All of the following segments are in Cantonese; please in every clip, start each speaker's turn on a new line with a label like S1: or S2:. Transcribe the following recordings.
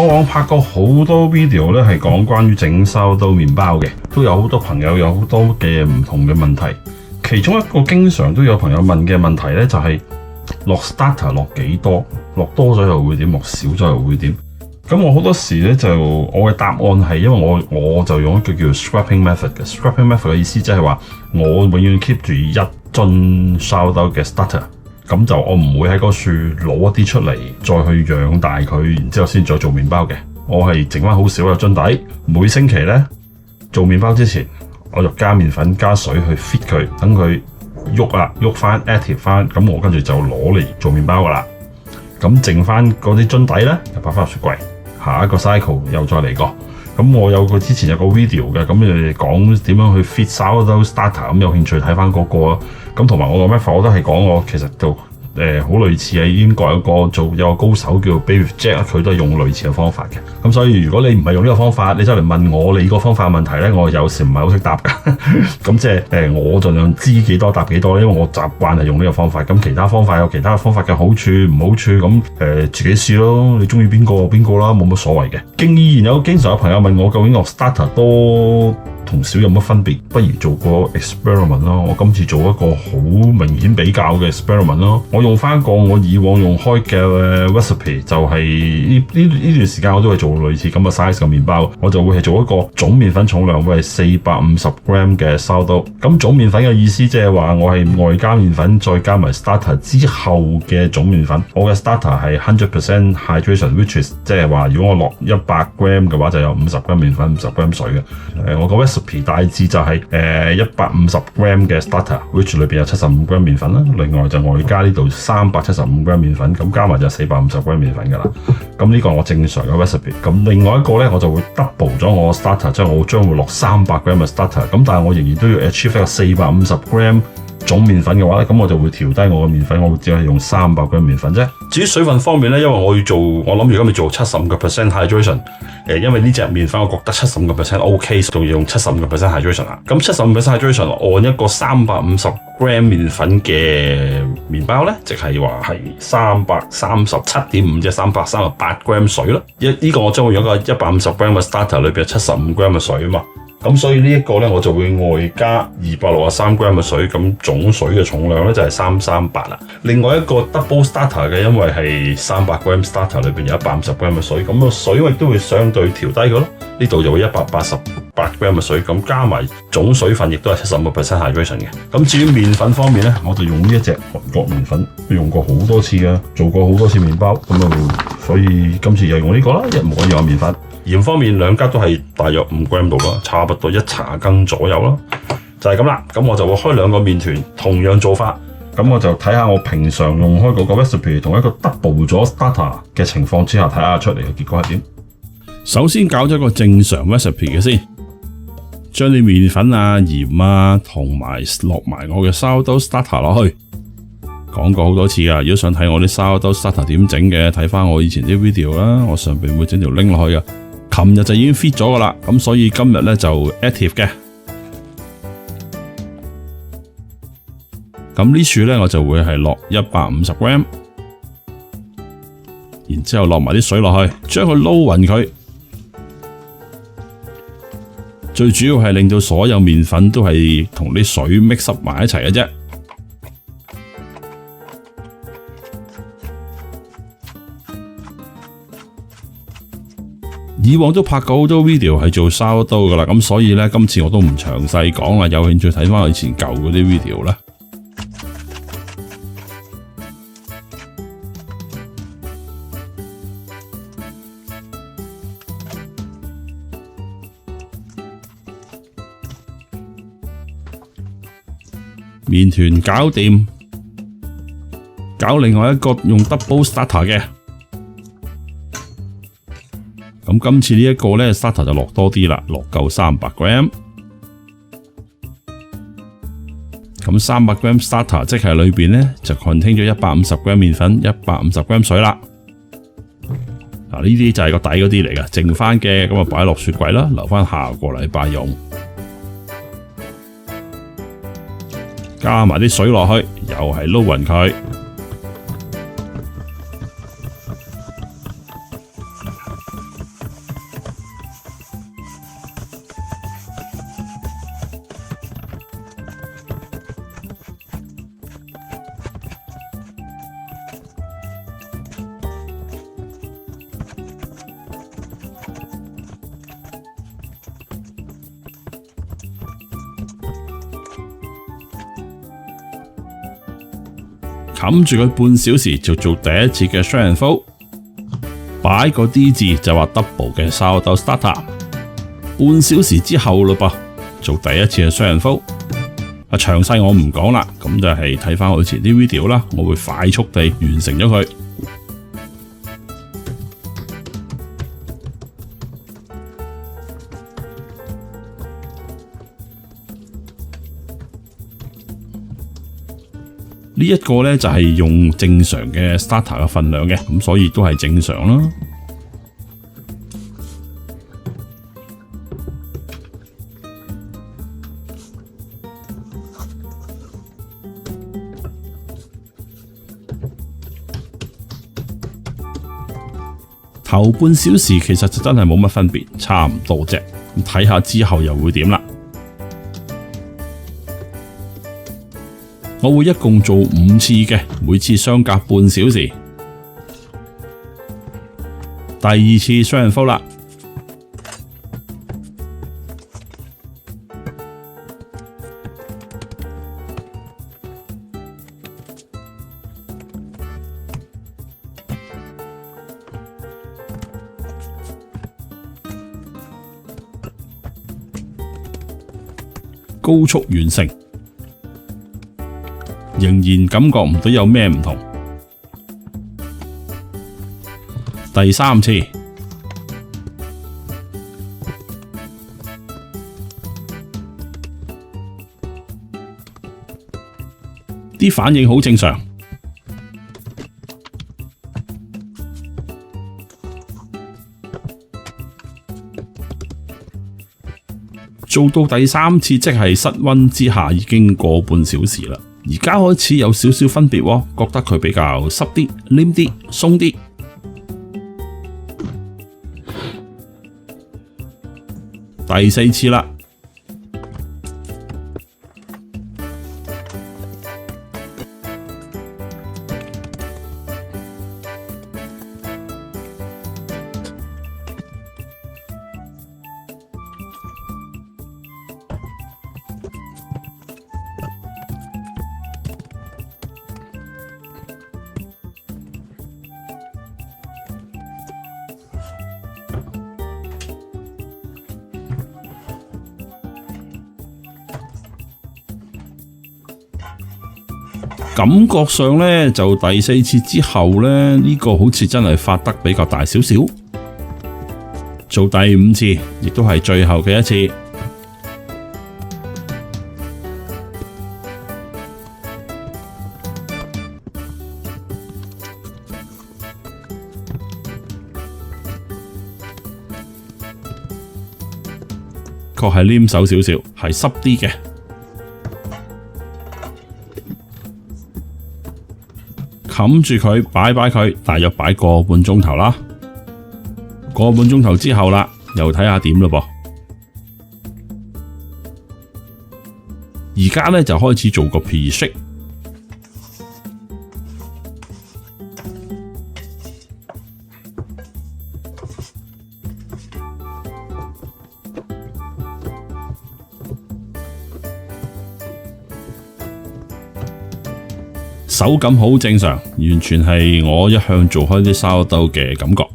S1: 過往拍過好多 video 咧，係講關於整sourdough麵包嘅，都有好多朋友有好多嘅唔同嘅問題。其中一個經常都有朋友問嘅問題咧，就係落 starter 落幾多，落多咗又會點，落少咗又會點。咁我好多時咧就我嘅答案係，因為我就用一個叫 scrapping method 嘅 scrapping method 嘅意思，即係話我永遠 keep 住一樽 sourdough嘅 starter。咁就我唔會喺個樹攞一啲出嚟，再去養大佢，然之後先再做麵包嘅。我係整翻好少嘅樽底，每星期咧做麵包之前，我就加麵粉加水去 fit 佢，等佢喐翻 active 翻，咁我跟住就攞嚟做麵包噶啦。咁剩翻嗰啲樽底咧就擺翻入雪櫃，下一個 cycle 又再嚟過。咁我之前有個 video 嘅，咁你哋講點樣去 fit sourdough starter， 咁有興趣睇翻嗰個咯。咁同埋我個 method 我都係講我其實就好類似喺英國有個高手叫 Baby Jack， 佢都係用類似嘅方法嘅。咁所以如果你唔係用呢個方法，你走嚟問我你個方法嘅問題咧，我有時唔係好識答㗎。咁即係我盡量知幾多答幾多，因為我習慣係用呢個方法。咁其他方法有其他方法嘅好處唔好處，咁自己試咯。你中意邊個啦，冇乜所謂嘅。經常有朋友問我究竟我 starter 多同少有乜分別？不如做個 experiment 咯。我今次做一個好明顯比較嘅 experiment 咯。我用翻個我以往用開嘅 recipe， 就係呢段時間我都係做類似咁嘅 size 嘅麵包。我就會係做一個總麵粉重量會係450 gram 嘅 sourdough。咁總麵粉嘅意思即係話我係外加麵粉再加埋 starter 之後嘅總麵粉。我嘅 starter 係 100% hydration，which is 即係話如果我落100 gram 嘅話，就有50 gram 麵粉50 gram 水嘅。我個 recipe 大致就係150 gram 嘅 starter，which 裏邊有75 gram 麵粉啦。另外就外加呢度375 gram 麵粉，咁加埋就450 gram 麵粉噶啦。咁呢個我正常嘅 recipe。咁另外一個咧，我就會 double 咗我 starter， 即係我將會落300 gram 嘅 starter。咁但係我仍然都要 achieve 一個450 gram 總麵粉嘅話咧，咁我就會調低我嘅麵粉，我只係用300 gram 麵粉啫。至於水分方面咧，因為我諗住今日做75% hydration，因為呢隻麵粉我覺得75% OK， 仲要用75% hydration 啦。咁75% hydration 按一個350 gram 麵粉嘅麵包咧，即係話係337.5即係338 gram 水啦。呢個我將會用一個150 gram 嘅 starter， 裏邊有75 gram 嘅水啊嘛。咁所以呢一個咧，我就會外加263 gram 嘅水，咁總水嘅重量咧就係338啦。另外一個 double starter 嘅，因為係300 gram starter 裏邊有150 gram 嘅水，咁個水亦都會相對調低嘅咯。呢度就會188 gram 嘅水，咁加埋總水分亦都係75% hydration 嘅。咁至於麵粉方面咧，我就用呢一隻韓國麵粉，用過好多次嘅，做過好多次麵包，所以今次又用呢個啦，一模一樣嘅麵粉。鹽方面兩家都係大約5 gram 度啦，差不多1茶羹左右啦，就係咁啦。咁我就會開2個麵團，同樣做法。咁我就睇下我平常用開嗰個 recipe 同一個 double 咗 starter 嘅情況之下，睇下出嚟嘅結果係點。
S2: 首先搞咗個正常 recipe 嘅先，將啲麵粉啊、鹽啊同埋落埋我嘅 sourdough starter 落去。講過好多次㗎，如果想睇我啲 sourdough starter 點整嘅，睇翻我以前啲 video 啦，我上邊會整條 link 落去㗎。琴日就已經 fit 咗㗎啦，咁所以今日咧就 active 嘅。咁呢處咧我就會係落150 gram， 然之後落埋啲水落去，將佢撈勻佢。最主要係令到所有麵粉都係同啲水 mix 埋一齊嘅啫。以往都拍過好多 video 係做 sourdough 噶啦，咁所以咧今次我都唔詳細講啦，有興趣睇翻我以前舊嗰啲 video 啦。麵團搞掂，搞另外一個用 double starter 嘅。咁今次呢一個咧 starter 就落多啲啦，落夠300 gram。咁300 gram starter 即係裏邊咧就 contain 咗150 gram 麵粉、150 gram 水啦。嗱，呢啲就係個底嗰啲嚟㗎，剩翻嘅咁啊擺落雪櫃啦，留翻下個禮拜用。加埋啲水落去，又係撈勻佢。冚住佢半小時就做第一次嘅 share and fold， 擺個 D 字就話 double 嘅 sourdough starter。半小時之後嘞噃，做第一次嘅 share and fold。詳細我唔講啦，咁就係睇翻我以前啲 video 啦，我會快速地完成咗佢。呢一個呢就係用正常嘅 starter 嘅份量嘅，咁所以都係正常啦。頭半小時其實就真係冇乜分別，差唔多啫。咁睇下之後又會點啦。我會一共做5次嘅，每次相隔半小時。第二次 share and fold 啦，高速完成。仍然感覺唔到有咩唔同。第三次，啲反應好正常。做到第三次，即係室溫之下已經過半小時啦。而家開始有少少分別喎，覺得佢比較濕啲、黏啲、鬆啲。第四次啦，感覺上呢，就第四次之後呢，呢個好似真係發得比較大少少。做第5次，亦都係最後嘅一次。確係黏手少少，係濕啲嘅。冚住佢，擺佢，大約擺個半鐘頭啦。個半鐘頭之後啦，又睇下點咯噃。而家呢就開始做個 pre-shake。手感好正常，完全係我一向做開啲sourdough嘅感覺。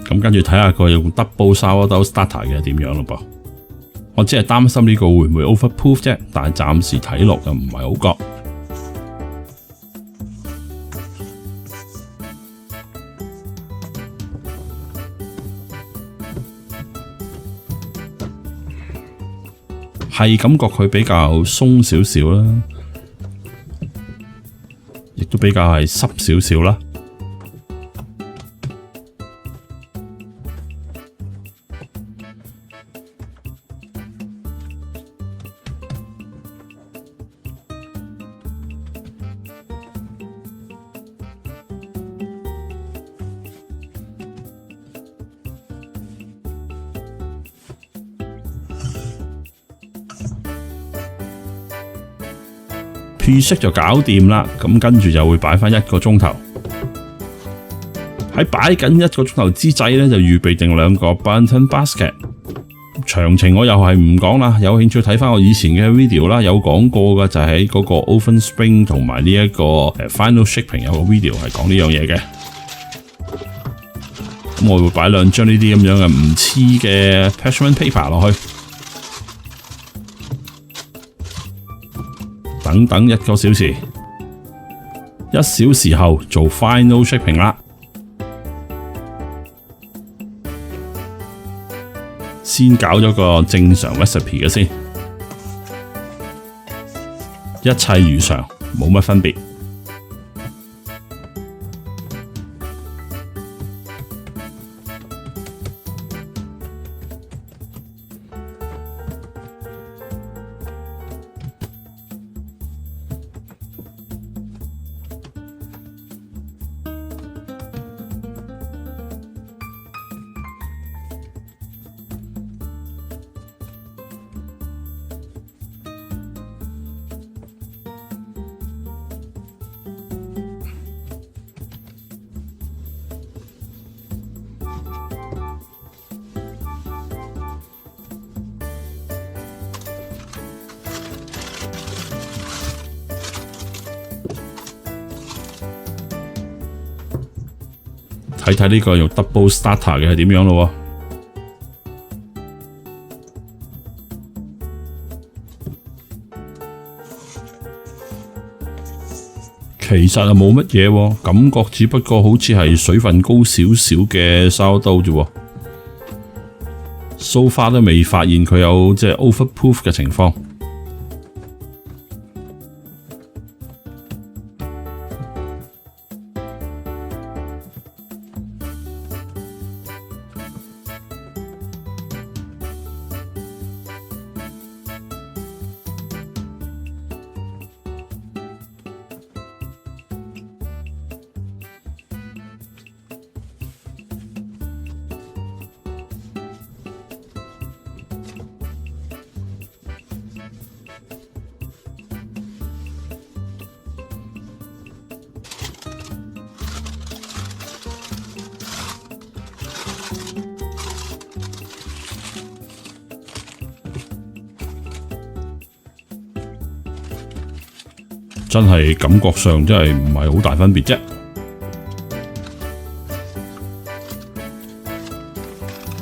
S2: 咁跟住睇下佢用 double sourdough starter 嘅點樣咯噃。我只係擔心呢個會唔會 overproof 啫，但係暫時睇落又唔係好覺。係感覺佢比較鬆少少啦，亦都比較係濕少少啦。preset 就搞掂啦，咁跟住就會擺翻1個鐘頭。喺擺緊1個鐘頭之際咧，就預備定2個 button basket。詳情我又係唔講啦，有興趣睇翻我以前嘅 video 啦，有講過嘅就係喺嗰個 oven spring 同埋呢一個final shaping 有個 video 係講呢樣嘢嘅。咁我會擺2張呢啲咁樣嘅唔黐嘅 parchment paper 落去，等1個小時，1小時後做 final shaping 啦。先搞咗個正常 recipe 嘅先，一切如常，冇乜分別。睇睇呢個用 double starter 嘅係點樣咯。其實啊冇乜嘢，感覺只不過好似係水分高少少嘅sourdough啫。So far 都未發現佢有即係 overproof 嘅情況。真係感覺上真係唔係好大分別啫。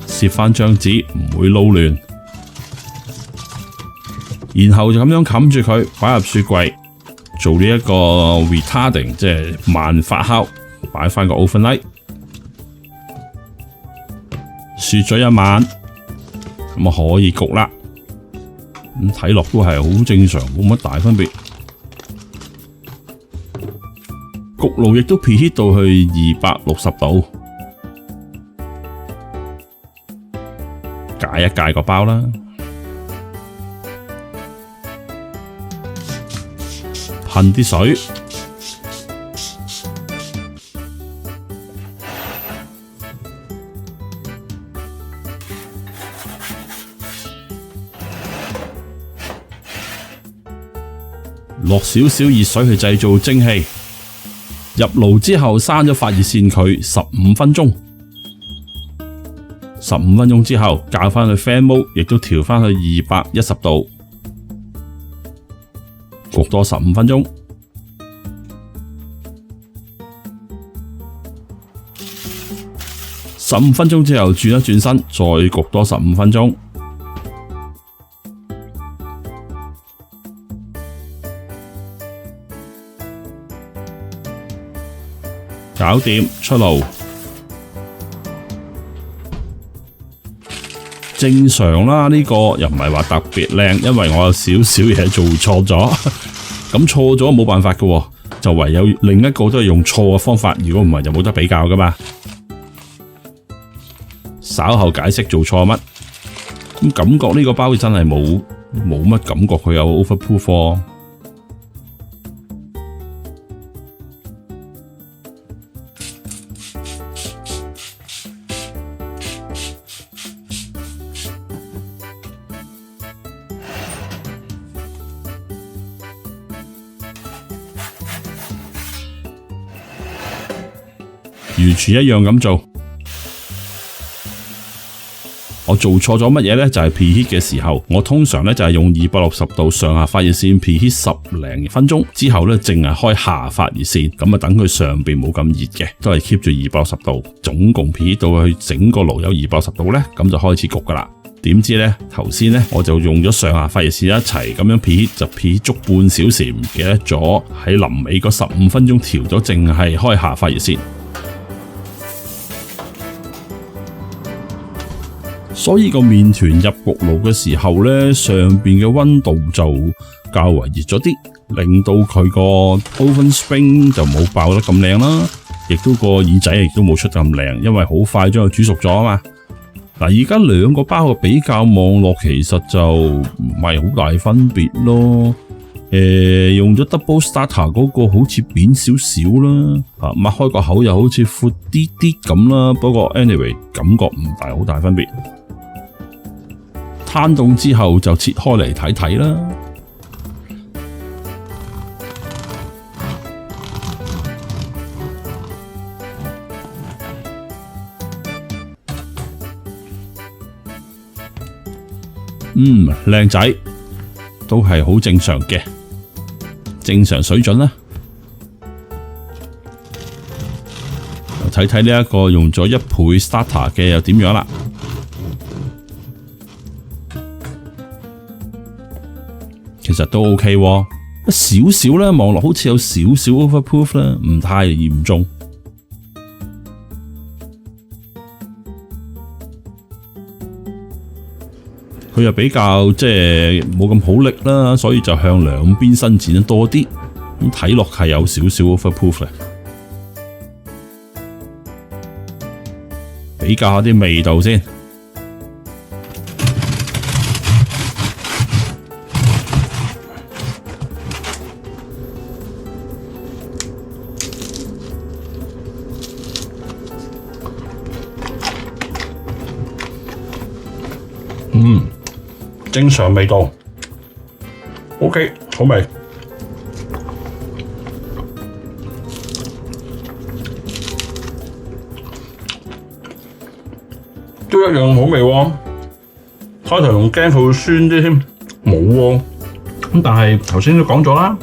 S2: 攝返張紙唔會撈亂，然後就咁樣冚住佢，擺入雪櫃做呢一個 retarding， 即係慢發酵，擺返個 overnight， 雪咗1晚，咁可以焗啦。咁睇落都係好正常，冇乜大分別。焗爐亦都 preheat 到去260度，解一解個包啦，噴啲水，落少少熱水去製造蒸汽。入爐之後閂咗發熱線佢15分鐘，15分鐘之後校返去 fan mode， 亦都調返去210度，焗多15分鐘。15分鐘之後轉一轉身，再焗多15分鐘。搞掂出爐，正常啦。呢個又唔係話特別靚，因為我有少少嘢做錯咗。咁錯咗冇辦法嘅，就唯有另一個都係用錯嘅方法。如果唔係就冇得比較噶嘛。稍後解釋做錯乜。咁感覺呢個包真係冇乜感覺佢有 overproof 喎。完全一樣咁做。我做錯咗乜嘢呢？就係 preheat 嘅時候，我通常呢就係用260度上下發熱線 preheat 10零分鐘之後呢，淨係開下發熱線，咁啊等佢上邊冇咁熱嘅，都係 keep 住260度，總共 preheat 到去整個爐有260度呢，咁就開始焗噶啦。點知呢？頭先呢，我就用咗上下發熱線一齊咁樣 preheat，就 preheat 足半小時，唔記得咗喺臨尾嗰15分鐘調咗淨係開下發熱線。所以個麵團入焗爐嘅時候呢，上邊嘅溫度就較為熱咗啲，令到佢個 oven spring 就冇爆得咁靚啦，亦都個耳仔亦都冇出咁靚，因為好快將佢煮熟咗啊嘛。嗱，而家兩個包嘅比較望落，其實就唔係好大分別咯。用咗 double starter 嗰個好似扁少少啦，擘開個口又好似闊啲啲咁啦。不過 anyway 感覺唔大好大分別。攤凍之後就切開嚟睇睇啦。靚仔，都係好正常嘅，正常水準啦。睇睇呢一個用咗1倍 starter 嘅又點樣啦？其實都 OK 喎，少少啦，望落好似有少少 overproof 啦，唔太嚴重。佢又比較即係冇咁好力啦，所以就向兩邊伸展得多啲，咁睇落係有少少 overproof 嘅。比較下啲味道先。
S1: 正常味道 ，OK， 好味。都一樣好味喎。開頭仲驚佢會酸啲添，冇喎。咁但係頭先都講咗啦，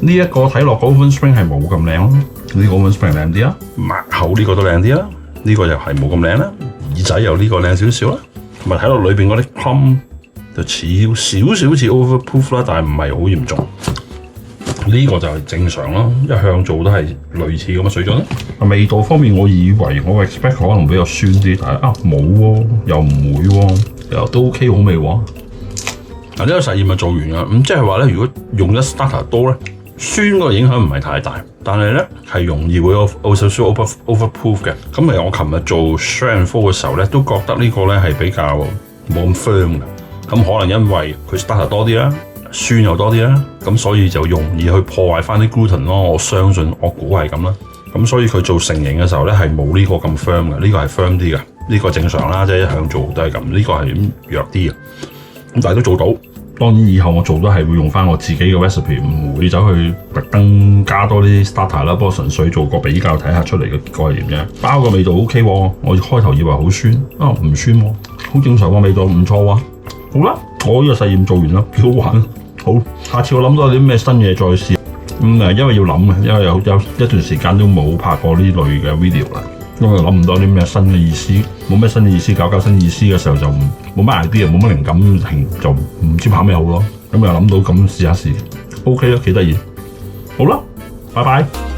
S1: 呢一個睇落 oven spring 係冇咁靚咯，呢個 oven spring 靚啲啦，抹口呢個都靚啲啦，呢個又係冇咁靚啦，耳仔又呢個靚少少啦，同埋睇落裏邊嗰啲 crumb 就少少似 overproof 啦，但係唔係好嚴重。呢個就係正常咯，一向做都係類似咁嘅水準啦。味道方面，我以為我 expect 可能比較酸啲，但係冇喎，又唔會喎，又都 OK 好味喎。嗱，呢個實驗咪做完啦，咁即係話咧，如果用咗 starter 多咧，酸個影響唔係太大，但係咧係容易會有少少 overproof 嘅。咁其實我琴日做 strength 4嘅時候咧，都覺得呢個咧係比較冇咁 firm 嘅。咁可能因為佢 starter 多啲啦，酸又多啲啦，咁所以就容易去破壞翻啲 gluten 咯。我相信我估係咁啦。咁所以佢做成型嘅時候咧係冇呢個咁 firm 嘅，呢個係 firm 啲嘅。呢個正常啦，即係一向做都係咁。呢個係弱啲嘅，咁但係都做到。當然以後我做都係會用翻我自己嘅 recipe， 唔會走去特登加多啲 starter 啦。不過純粹做個比較睇下出嚟嘅結果係點樣。包個味道 OK 喎，我開頭以為好酸，唔酸喎，好正常喎，味道唔錯喎。好啦，我呢個實驗做完啦，幾好玩。好，下次我諗到有啲咩新嘢再試。因為要諗嘅，因為有一段時間都冇拍過呢類嘅 video 啦，因為諗唔到啲咩新嘅意思，冇咩新嘅意思，搞新意思嘅時候就冇乜 idea，冇乜靈感，就唔知拍咩好咯。咁又諗到咁試下試 ，OK 咯，幾得意。好啦，拜拜。